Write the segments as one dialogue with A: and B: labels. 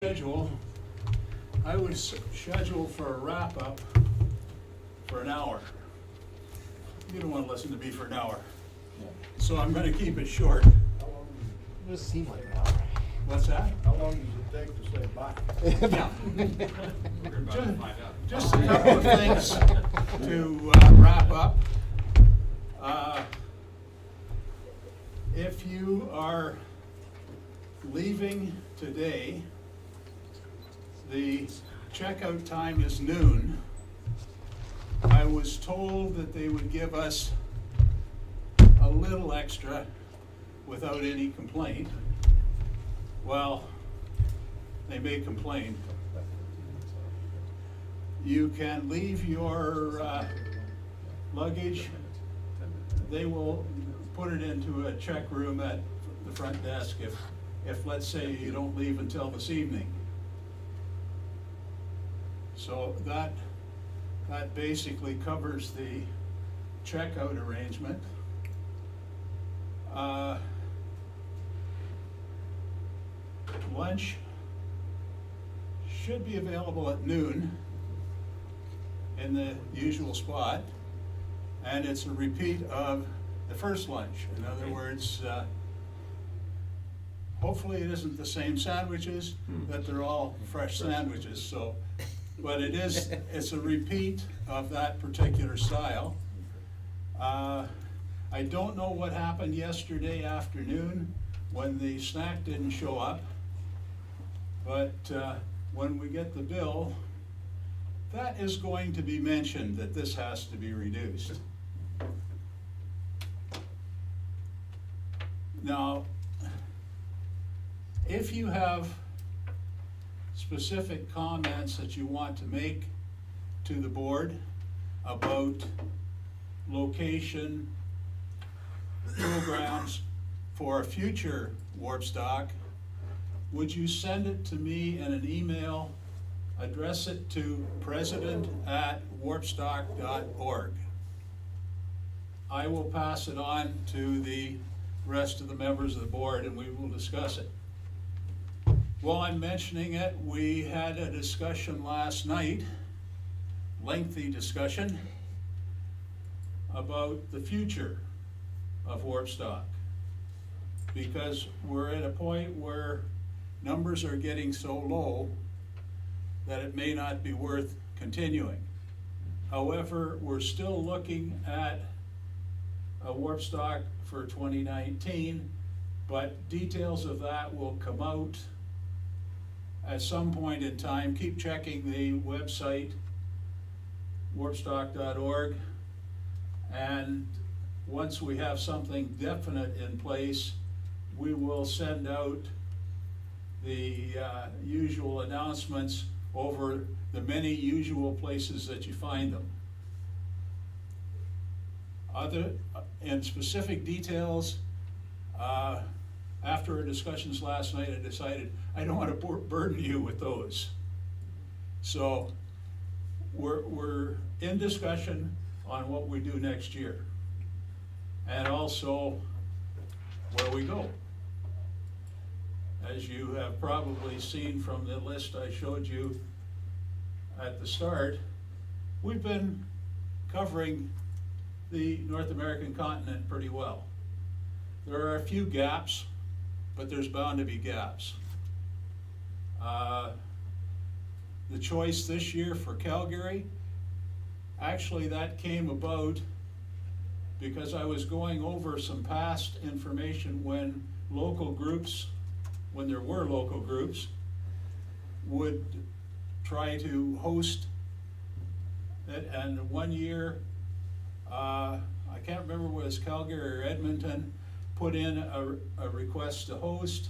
A: Schedule, I was scheduled for a wrap-up for an hour. You don't want to listen to me for an hour, so I'm going to keep it short.
B: How long
C: Does seem like an hour.
A: What's that?
B: does it take to say bye?
A: Yeah.
D: We're about to find out.
A: Just a couple of things to wrap up. If you are leaving today, the checkout time is noon. I was told that they would give us a little extra without any complaint. Well, they may complain. You can leave your luggage. They will put it into a check room at the front desk if let's say you don't leave until this evening. So that basically covers the checkout arrangement. Lunch should be available at noon in the usual spot, and it's a repeat of the first lunch. In other words, hopefully it isn't the same sandwiches, that they're all fresh sandwiches, so. But it's a repeat of that particular style. I don't know what happened yesterday afternoon when the snack didn't show up, but when we get the bill, that is going to be mentioned that this has to be reduced. Now, if you have specific comments that you want to make to the board about location, programs for a future Warpstock, would you send it to me in an email, address it to president@warpstock.org. I will pass it on to the rest of the members of the board and we will discuss it. While I'm mentioning it, we had a discussion last night, lengthy discussion, about the future of Warpstock. Because we're at a point where numbers are getting so low that it may not be worth continuing. However, we're still looking at a Warpstock for 2019, but details of that will come out at some point in time. Keep checking the website, warpstock.org, and once we have something definite in place, we will send out the usual announcements over the many usual places that you find them. In specific details, after our discussions last night, I decided I don't want to burden you with those. So we're in discussion on what we do next year, and also where we go. As you have probably seen from the list I showed you at the start, we've been covering the North American continent pretty well. There are a few gaps, but there's bound to be gaps. The choice this year for Calgary, actually that came about because I was going over some past information when there were local groups, would try to host it, and one year, I can't remember whether it was Calgary or Edmonton, put in a request to host,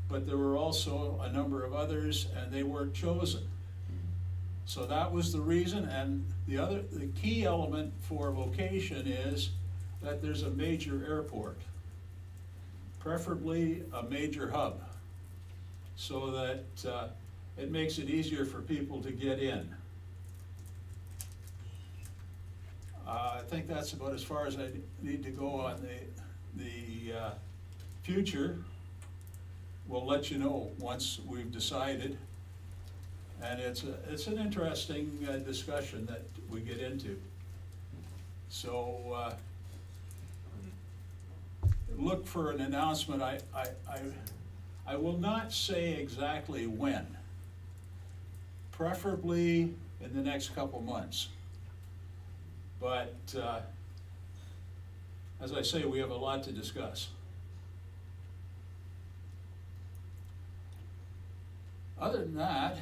A: but there were also a number of others and they weren't chosen. So that was the reason, and the key element for location is that there's a major airport, preferably a major hub, so that it makes it easier for people to get in. I think that's about as far as I need to go on the future. we'll let you know once we've decided. And it's an interesting discussion that we get into. So, look for an announcement. I will not say exactly when, preferably in the next couple months. But, as I say, we have a lot to discuss. Other than that,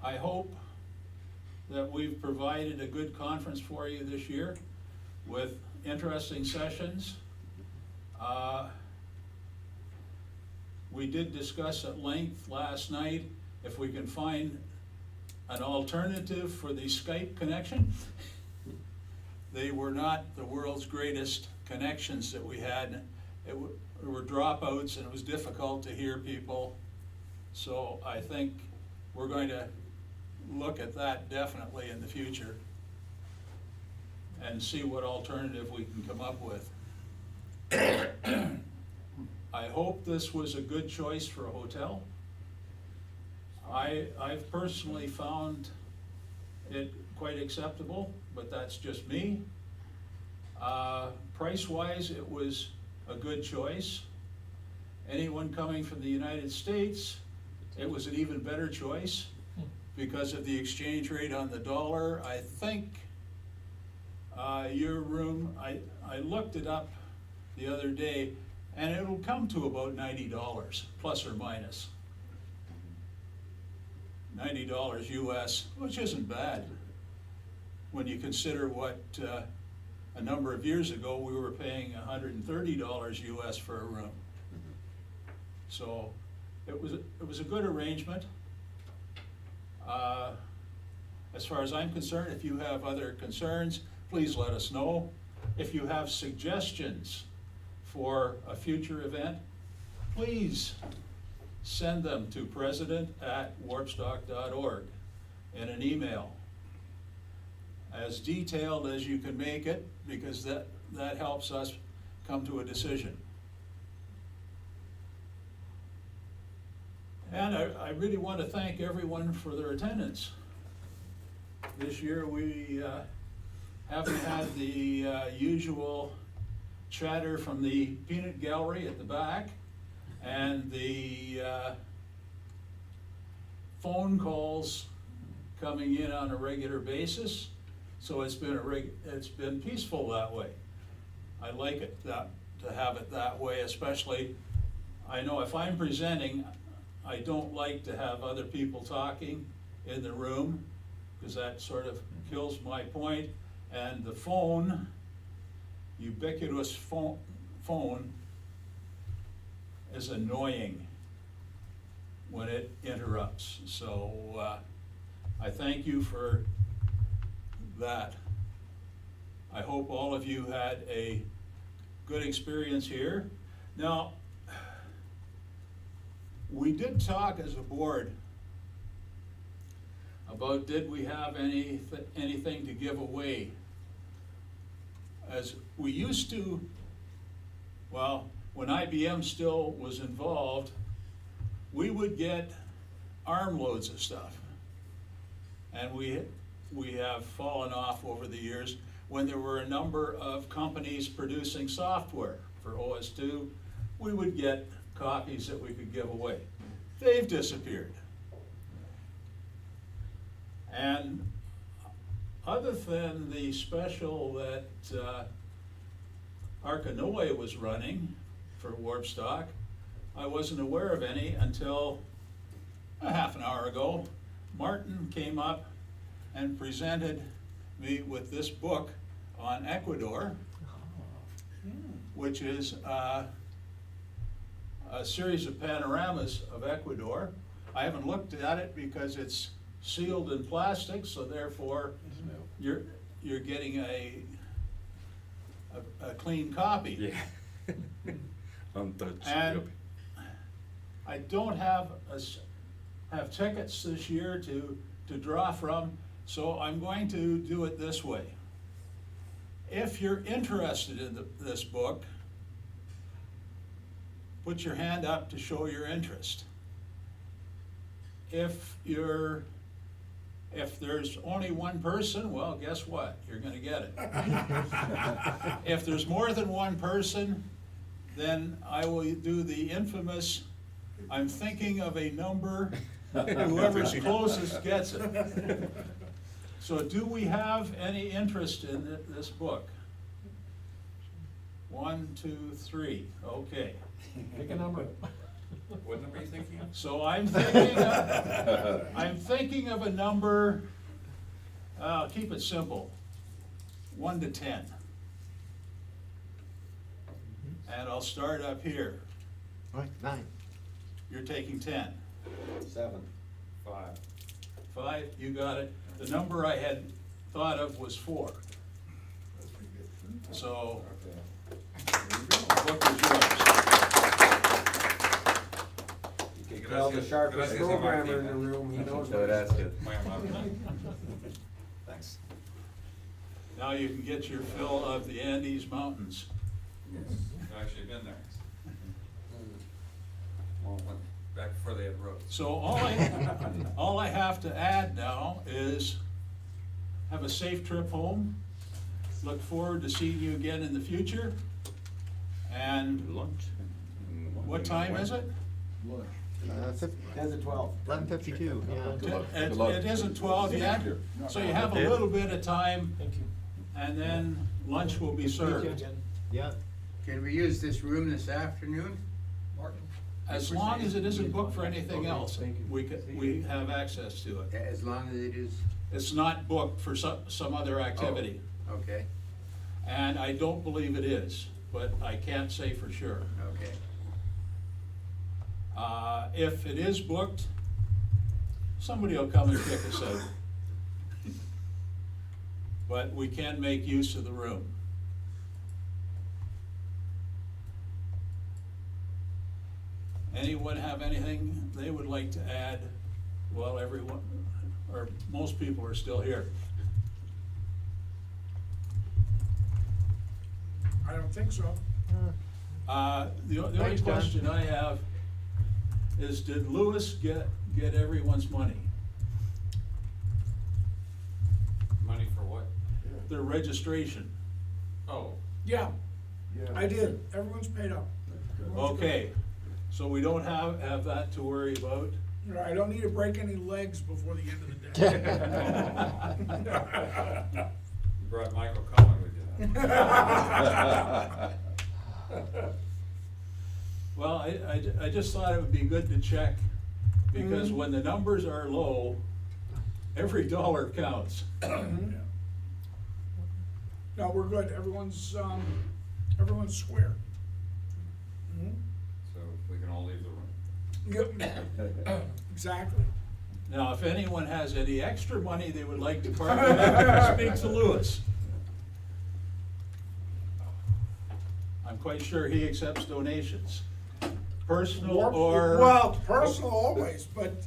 A: I hope that we've provided a good conference for you this year with interesting sessions. We did discuss at length last night if we can find an alternative for the Skype connection. They were not the world's greatest connections that we had. There were dropouts and it was difficult to hear people. So I think we're going to look at that definitely in the future and see what alternative we can come up with. I hope this was a good choice for a hotel. I've personally found it quite acceptable, but that's just me. Price-wise, it was a good choice. Anyone coming from the United States, it was an even better choice because of the exchange rate on the dollar. I think your room, I looked it up the other day, and it'll come to about $90, plus or minus. $90 US, which isn't bad when you consider what a number of years ago we were paying $130 US for a room. So it was a good arrangement. As far as I'm concerned, if you have other concerns, please let us know. If you have suggestions for a future event, please send them to president@warpstock.org in an email, as detailed as you can make it, because that helps us come to a decision. And I really want to thank everyone for their attendance. This year we haven't had the usual chatter from the peanut gallery at the back and the phone calls coming in on a regular basis. So it's been peaceful that way. I like it to have it that way, especially, I know if I'm presenting, I don't like to have other people talking in the room, because that sort of kills my point. And the phone, ubiquitous phone is annoying when it interrupts. So I thank you for that. I hope all of you had a good experience here. Now, we did talk as a board about did we have anything to give away. As we used to, well, when IBM still was involved, we would get armloads of stuff. And we have fallen off over the years when there were a number of companies producing software for OS2. We would get copies that we could give away. They've disappeared. And other than the special that Arkanoy was running for Warpstock, I wasn't aware of any until a half an hour ago. Martin came up and presented me with this book on Ecuador, which is a series of panoramas of Ecuador. I haven't looked at it because it's sealed in plastic, so therefore you're getting a clean copy.
E: Yeah. Untouched.
A: And I don't have tickets this year to draw from, so I'm going to do it this way. If you're interested in this book, put your hand up to show your interest. If there's only one person, well, guess what? You're gonna get it. If there's more than one person, then I will do the infamous, I'm thinking of a number, whoever's closest gets it. So do we have any interest in this book? 1, 2, 3, okay.
C: Pick a number.
D: What number are you thinking of?
A: So I'm thinking of a number, keep it simple, 1 to 10. And I'll start up here.
C: All right, 9.
A: You're taking 10.
B: 7.
D: 5.
A: 5, you got it. The number I had thought of was 4. So, the book is yours.
B: You can tell the sharpest programmer in the room, he knows what he's doing.
D: Thanks.
A: Now you can get your fill of the Andes Mountains.
D: I've actually been there. Well, back before they had roads.
A: So all I have to add now is have a safe trip home. Look forward to seeing you again in the future. And
E: Lunch.
A: what time is it?
B: 10 to 12.
C: 11:52, yeah.
A: It isn't 12 yet, so you have a little bit of time,
C: Thank you.
A: and then lunch will be served.
C: Yeah.
F: Can we use this room this afternoon?
A: As long as it isn't booked for anything else, we have access to it.
F: As long as it is,
A: It's not booked for some other activity,
F: okay,
A: and I don't believe it is, but I can't say for sure.
F: okay.
A: If it is booked, somebody will come and kick us out. But we can make use of the room. Anyone have anything they would like to add while everyone, or most people are still here?
G: I don't think so.
A: The only
C: Thanks, John.
A: question I have is, did Lewis get everyone's money?
D: Money for what?
A: Their registration?
D: Oh,
G: Yeah, I did. Everyone's paid up. Everyone's good.
A: Okay, so we don't have that to worry about?
G: You know, I don't need to break any legs before the end of the day.
D: you brought Michael Cohen with you.
A: Well, I just thought it would be good to check, because
G: Mhm.
A: when the numbers are low, every dollar counts.
G: No, we're good. Everyone's square. Mhm.
D: So we can all leave the room.
G: Yep, exactly.
A: Now, if anyone has any extra money they would like to part with, speak to Lewis. I'm quite sure he accepts donations, personal or.
G: Well, personal always, but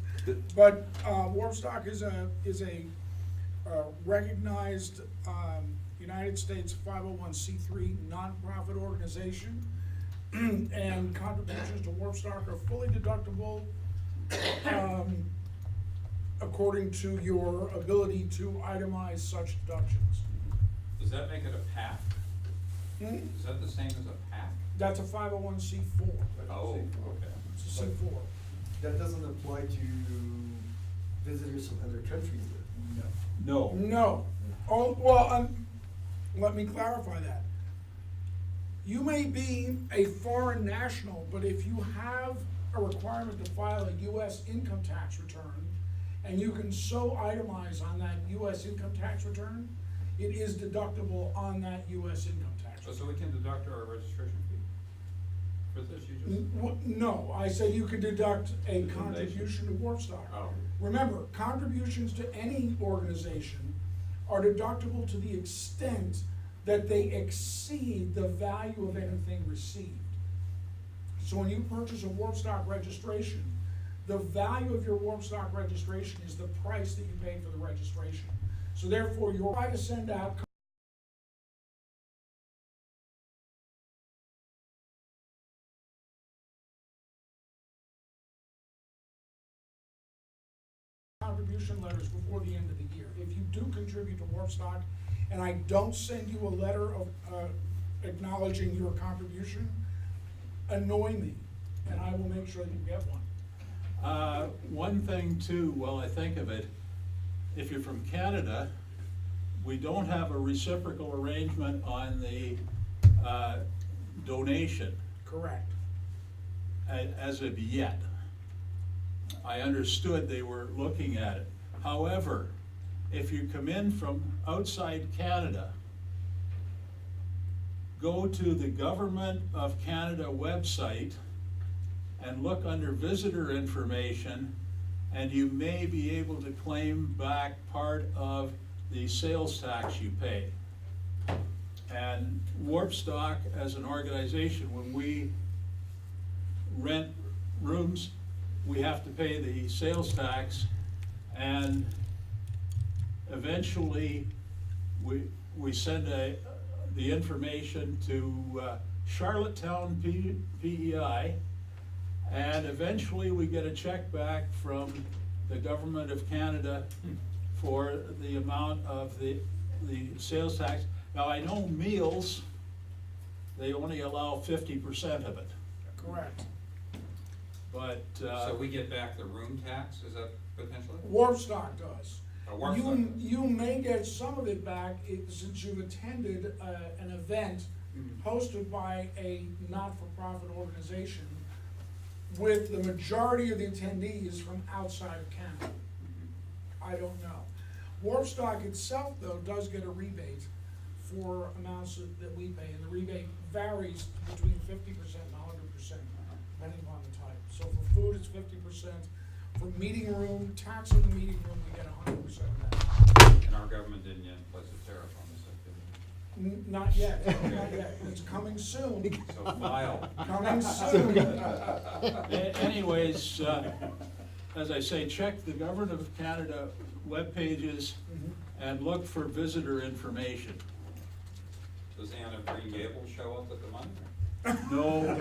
G: Warpstock is a recognized United States 501c3 nonprofit organization, and contributions to Warpstock are fully deductible according to your ability to itemize such deductions.
D: Does that make it a PAC?
G: Hmm?
D: Is that the same as a PAC?
G: That's a 501c4.
D: Oh, okay.
G: It's a C4.
H: That doesn't apply to visitors from other countries.
A: No.
G: No. Oh, well, let me clarify that. You may be a foreign national, but if you have a requirement to file a US income tax return, and you can so itemize on that US income tax return, it is deductible on that US income tax return.
D: So we can deduct our registration fee for this, you just?
G: No, I said you could deduct a contribution to Warpstock.
D: Oh.
G: Remember, contributions to any organization are deductible to the extent that they exceed the value of anything received. So when you purchase a Warpstock registration, the value of your Warpstock registration is the price that you paid for the registration. So therefore, you're right to send out contribution letters before the end of the year. If you do contribute to Warpstock, and I don't send you a letter of, acknowledging your contribution, annoy me, and I will make sure that you get one.
A: One thing too, while I think of it, if you're from Canada, we don't have a reciprocal arrangement on the donation
G: Correct.
A: as of yet. I understood they were looking at it. However, if you come in from outside Canada, go to the Government of Canada website and look under visitor information, and you may be able to claim back part of the sales tax you pay. And Warpstock, as an organization, when we rent rooms, we have to pay the sales tax, and eventually we send the information to Charlottetown PEI, and eventually we get a check back from the Government of Canada for the amount of the sales tax. Now, I know meals, they only allow 50% of it,
G: Correct.
A: but,
D: So we get back the room tax, is that potentially?
G: Warpstock does.
D: Warpstock.
G: You may get some of it back since you've attended an event hosted by a not-for-profit organization with the majority of the attendees from outside of Canada. I don't know. Warpstock itself, though, does get a rebate for amounts that we pay, and the rebate varies between 50% and 100%, depending upon the type. So for food, it's 50%. For meeting room, tax in the meeting room, we get 100% of that.
D: And our government didn't yet place a tariff on this activity.
G: Not yet, not yet. It's coming soon.
D: So file.
G: Coming soon.
A: Anyways, as I say, check the Government of Canada web pages and look for visitor information.
D: Does Anne of Green Gables show up at the money?
A: No,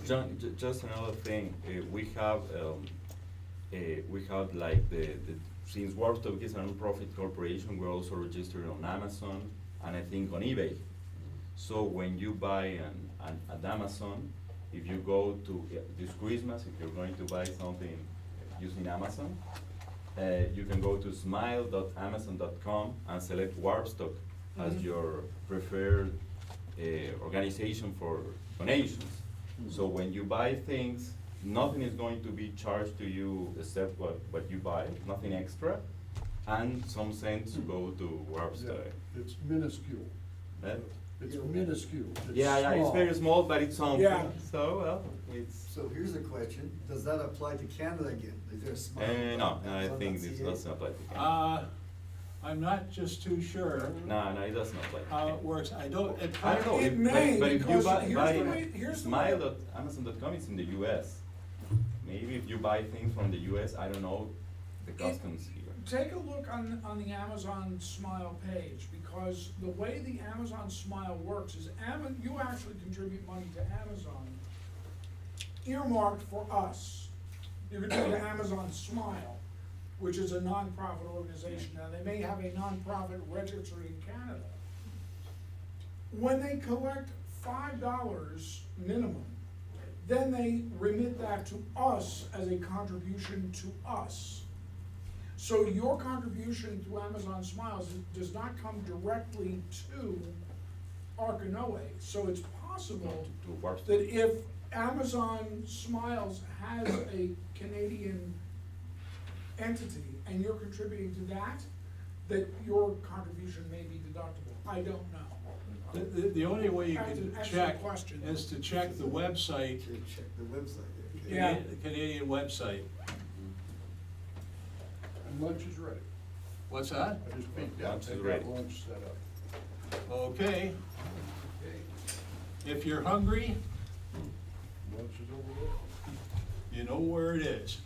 E: John, just another thing, we have like since Warpstock is a non-profit corporation, we're also registered on Amazon and I think on eBay. So when you buy at Amazon, if you go to this Christmas, if you're going to buy something using Amazon, you can go to smile.amazon.com and select Warpstock as your preferred organization for donations. So when you buy things, nothing is going to be charged to you except what you buy, nothing extra, and some cents go to Warpstock.
I: It's minuscule. It's minuscule. It's
E: Yeah, it's
I: small.
E: very small, but it's something.
G: Yeah.
E: So, well, it's.
H: So here's a question, does that apply to Canada again? Is there a smile?
E: No, I
H: Amazon
E: think this
H: CA?
E: doesn't apply to Canada.
A: I'm not just too sure
E: No, it doesn't apply to
A: how
E: Canada.
A: it works. I don't, it
E: I don't know,
G: It
E: if-
G: may,
E: but if you
G: because
E: buy,
G: here's
E: buy
G: the way- here's the way-
E: smile.amazon.com, it's in the US. Maybe if you buy things from the US, I don't know the customs here.
G: Take a look on the Amazon Smile page, because the way the Amazon Smile works is you actually contribute money to Amazon earmarked for us. You can do the Amazon Smile, which is a nonprofit organization. Now, they may have a nonprofit registered in Canada. When they collect $5 minimum, then they remit that to us as a contribution to us. So your contribution to Amazon Smiles does not come directly to Arkanoe. So it's possible
E: To Warpstock.
G: that if Amazon Smiles has a Canadian entity and you're contributing to that, that your contribution may be deductible. I don't know.
A: the only way you
G: That's
A: can
G: an excellent
A: check
G: question.
A: is to check the website,
H: Should check the website. okay.
G: Yeah.
A: the Canadian website.
I: And lunch is ready.
A: What's that?
I: I just peeked out,
E: Lunch is
I: they've
E: ready.
I: got lunch set up.
A: Okay, if you're hungry,
I: Lunch is over there.
A: you know where it is.